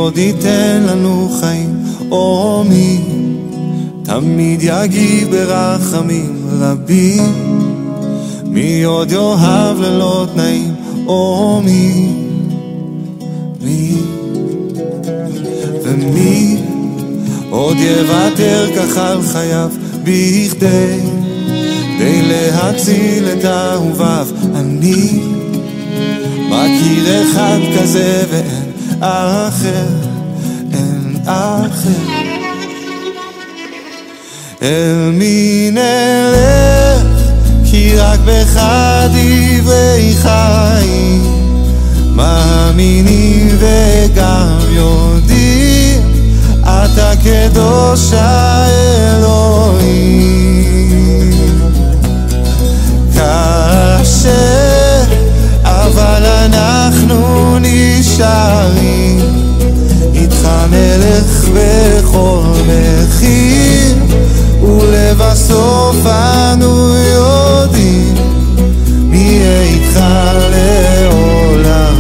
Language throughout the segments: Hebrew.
עוד ייתן לנו חיים, או מי תמיד יגיב ברחמים רבים, מי עוד יאהב ללא תנאים, או מי ומי עוד יוותר כך על חייו בכדי להציל את אהוביו. אני מכיר אחד כזה ואין אחר, אין אחר. אל מי נלך כי רק בך דברי חיים, מאמינים וגם יודעים אתה קדוש האלוהים. קשה אבל אנחנו נשארים איתך נלך בכל מחיר, ולבסוף אנו יודעים מי יהיה איתך לעולם.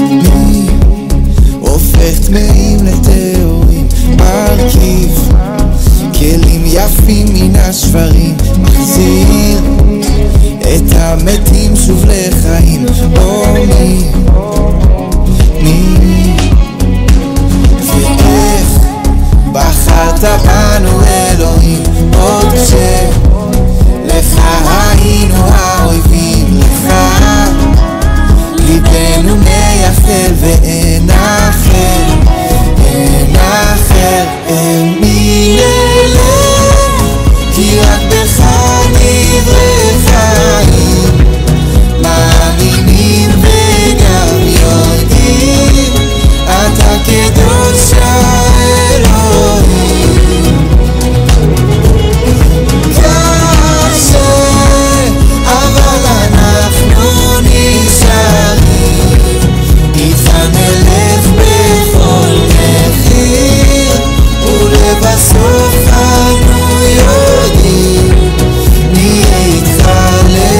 מי הופך טמאים לטהורים, מרכיב כלים יפים מן השברים, מחזיר את המתים שוב לחיים, או מי ואיך בחרת בנו אלוהים, עוד כשלך היינו האויבים, לך ליבנו מייחל ואין אחר, אין אחר. אל מי נלך כי רק בך דברי חיים, מאמינים וגם יודעים אתה קדוש האלוהים. קשה אבל אנחנו נשארים איתך נלך בכל מחיר, ולבסוף אנו יודעים נהיה איתך לעולם.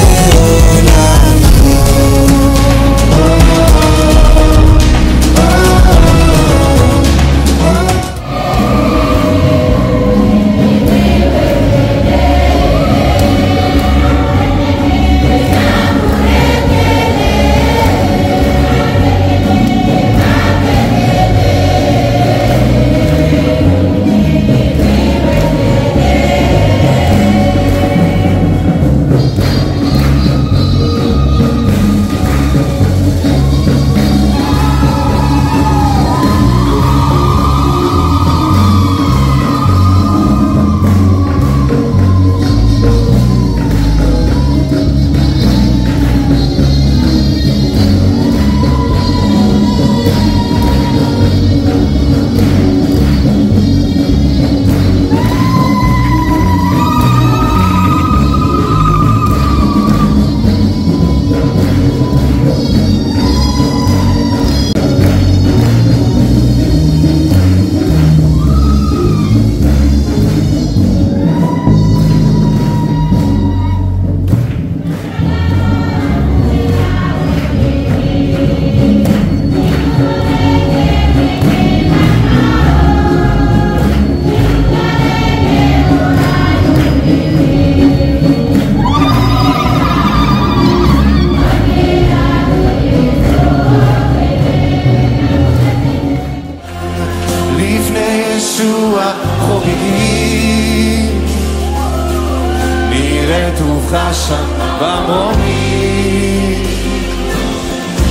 נראה טובך שם במרומים,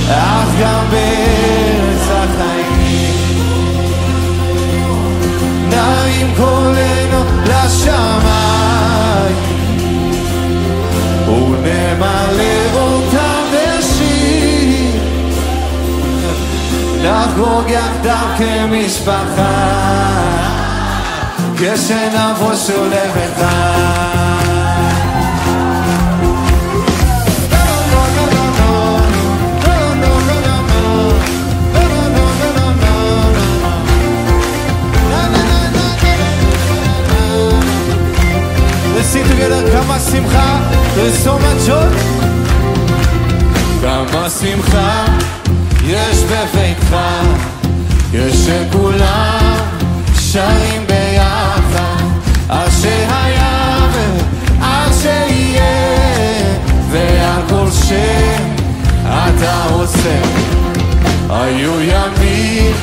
אך גם בארץ החיים נרים קולנו לשמיים ונמלא אותם בשיר, נחגוג יחדיו כמשפחה כשנבוא שוב לבכה. Let's sing together, כמה שמחה There's so much joy. כמה שמחה יש בביתך, יש שכולם שרים ביחד, על שהיה ועל שיהיה ועל כל שאתה עושה. היו ימים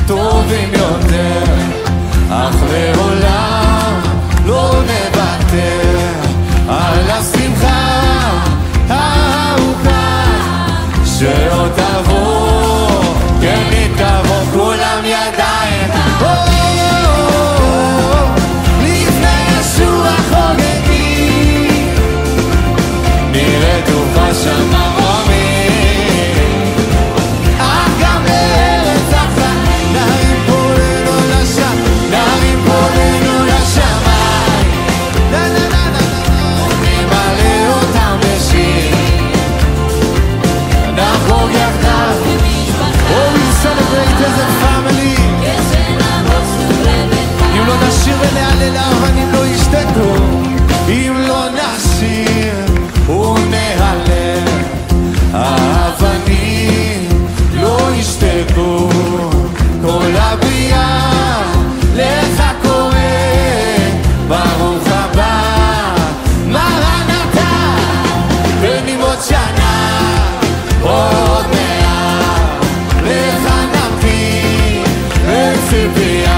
טובים יותר, אך לעולם לא נוותר על השמחה הארוכה שעוד תבוא, כן היא תבוא. כולם ידיים לפני ישוע חוגגים, נראה טובה שם מרומים, אך גם בארץ אחת נרים קולנו לשם, נרים קולנו לשמיים, ונמלא אותם בשיר, נחגוג יחדיו. Oh, we celebrate as a family. אם לא נשיר ונעלל האבנים לא ישתקו, אם לא נשיר ונעלל האבנים לא ישתקו. כל הביאה לך קורא, ברוך הבא מרנתה, ונמות שנה עוד מעט, לך נמתין בציפייה.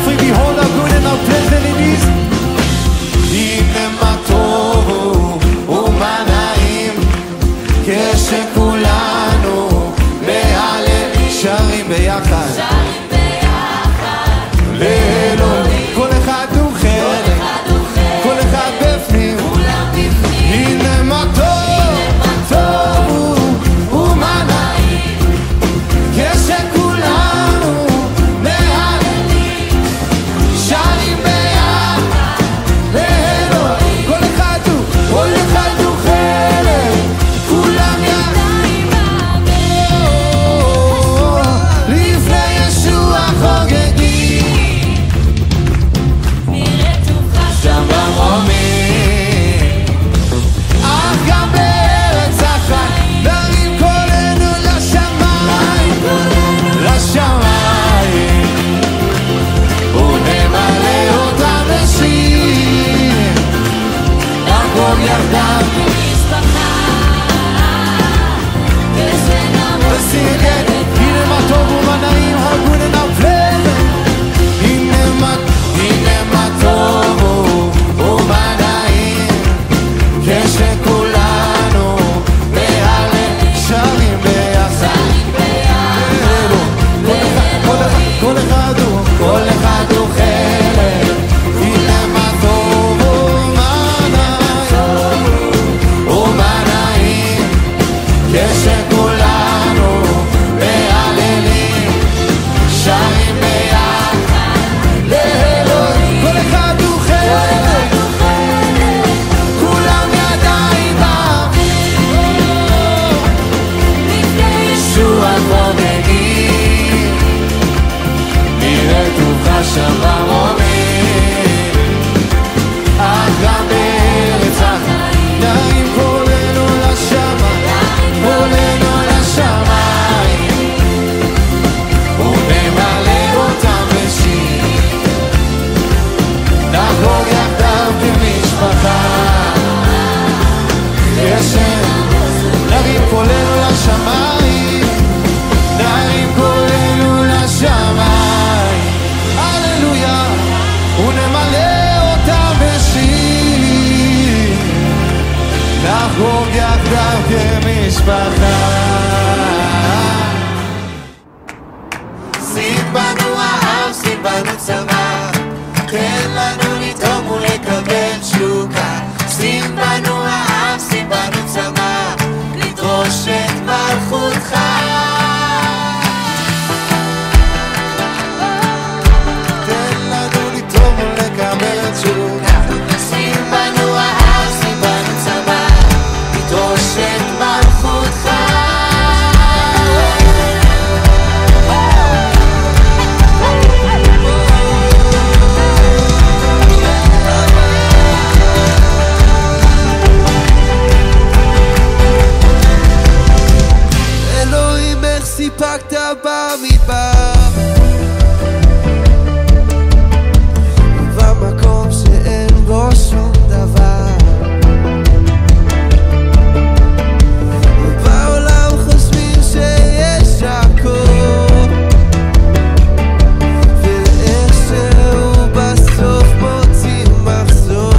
Free, behold how good and how pleasant it is. הנה מה טוב ומה נעים, כשכולנו מהלל שרים ביחד, לאלוהים. כל אחד הוא חלק, כל אחד בפנים. הנה מה טוב ומה נעים, כשכולנו משפחה. שים בנו העם, שים בנו צמא, תן לנו לתרום ולקבל תשוקה. שים בנו העם, שים בנו צמא, לדרוש את מלכותך. תן לנו לתרום ולקבל תשוקה. שים בנו העם, שים בנו צמא, לדרוש את מלכותך. סיפקת במדבר, במקום שאין בו שום דבר. בעולם חושבים שיש הכל, ואיכשהו בסוף מוצאים מחזור.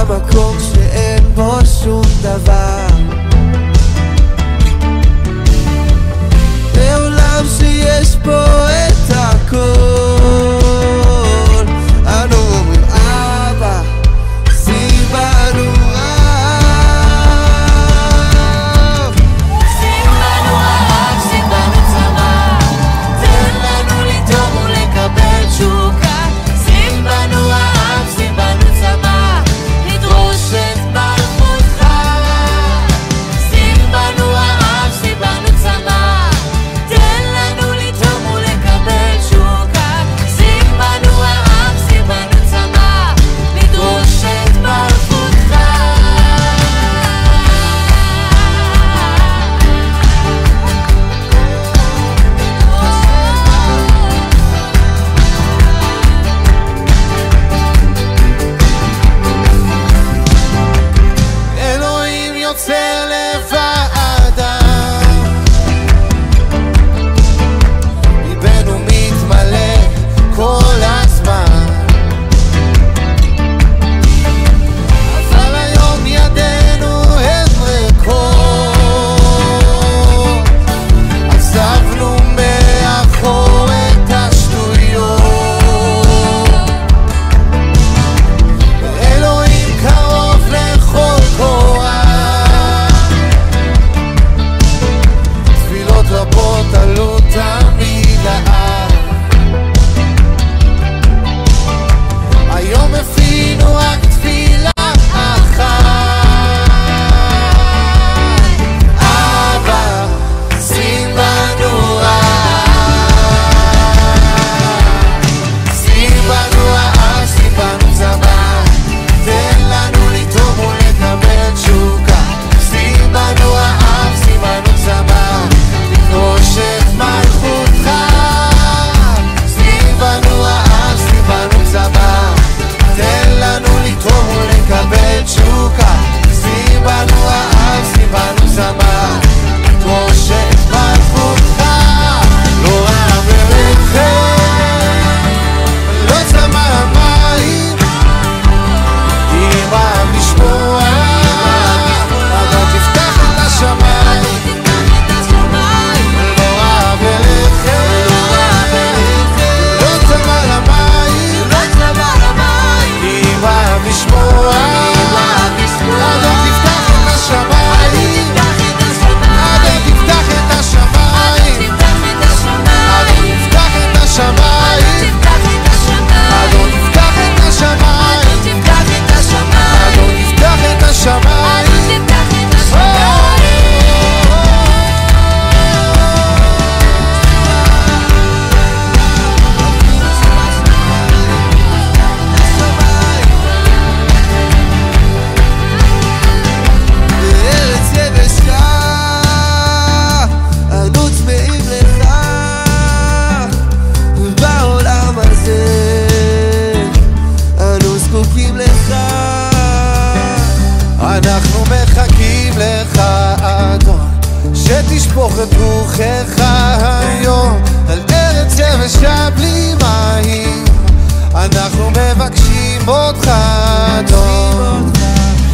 במקום שאין בו שום דבר, בעולם שיש בו את הכל, אנו אומרים אבא, שים בנו אב. שים בנו אב, שים בנו צמא, תן לנו לתרום ולקבל תשוקה. שים בנו אב, שים בנו צמא, לדרוש את מלכותך. שים בנו העם, שים בנו צמא, תן לנו לתרום ולקבל תשוקה. שים בנו העם, שים בנו צמא, לדרוש את מלכותך. אלוהים יוצר לבאדם, ליבנו מתמלא כל הזמן, אבל היום ידינו הן ריקות, עזבנו מאחור את השטויות. אלוהים קרוב לכל קורה, שתשפוך את רוחך היום על ארץ יבשה בלי מים. אנחנו מבקשים אותך אדון.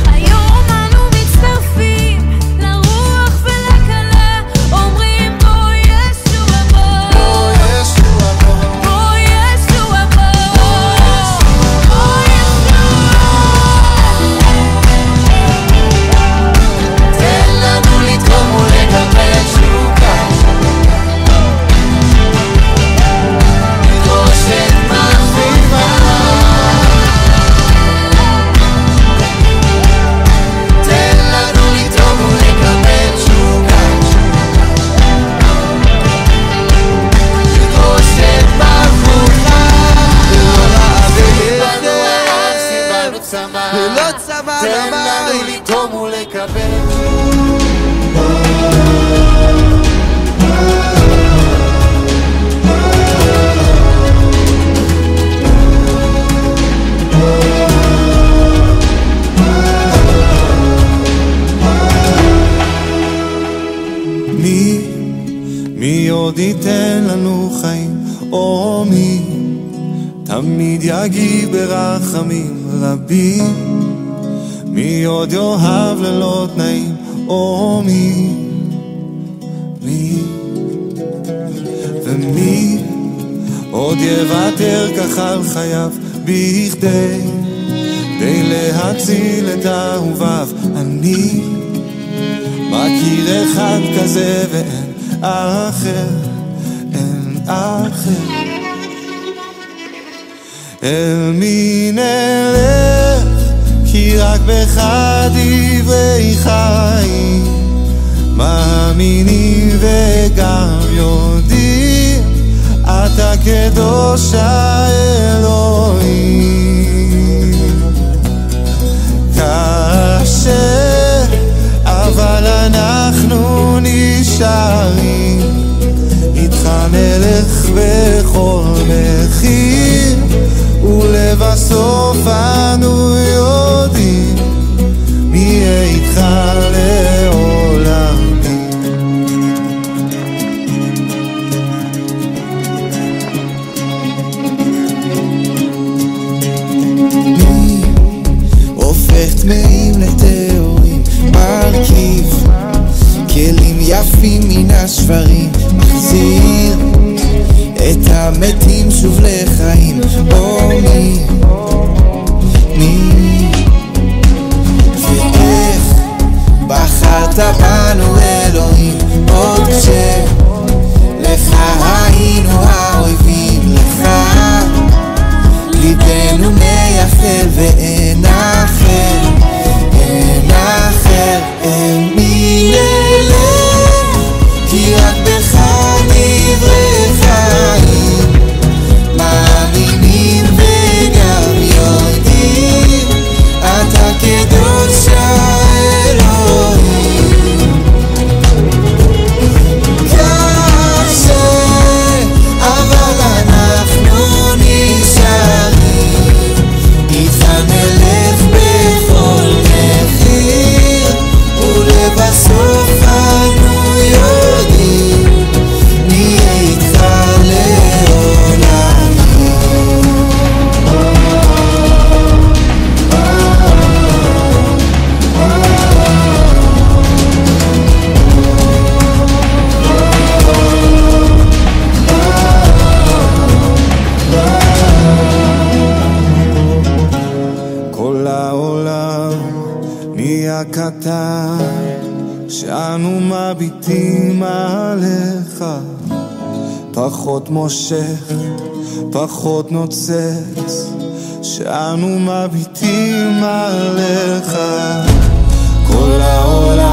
היום אנו מצטרפים לרוח ולקלה, אומרים בוא ישוע בוא, בוא ישוע בוא, בוא ישוע בוא, בוא ישוע. תן לנו לתרום ולקבל תשוקה, לדרוש את מחריבך. תן לנו לתרום ולקבל תשוקה, לדרוש את מחריבך. סיבנו צמא, ולא צמא תן לנו למים. לתרום ולקבל. מי עוד ייתן לנו חיים, או מי תמיד יגיב ברחמים רבים, מי עוד יאהב ללא תנאים, או מי ומי עוד יוותר כך על חייו בכדי להציל את אהוביו. אני מכיר אחד כזה ואין אחר, אין אחר. אל מי נלך, כי רק בך דברי חיים, מאמינים וגם יודעים, אתה קדוש האלוהים. קשה, אבל אנחנו נשארים, איתך נלך בכל מחיר, ולבסוף אנו יודעים, נהיה איתך לעולמים. מי הופך טמאים לטהורים, מרכיב כלים יפים מן השברים, מחזיר את המתים שוב לחיים. או מי ואיך בחרת בנו אלוהים, עוד כשלך היינו האויבים, לך ליבנו מייחל ואין אחר, אין אחר. אל מי נלך, כי רק בך דברי חיים, מאמינים וגם יודעים, אתה קדוש האלוהים. קשה, אבל אנחנו נשארים, איתך נלך בכל מחיר, ולבסוף אנו יודעים, נהיה איתך כל העולם נהיה קטן, שאנו מביטים עליך, פחות מושך, פחות נוצץ, שאנו מביטים עליך. כל העולם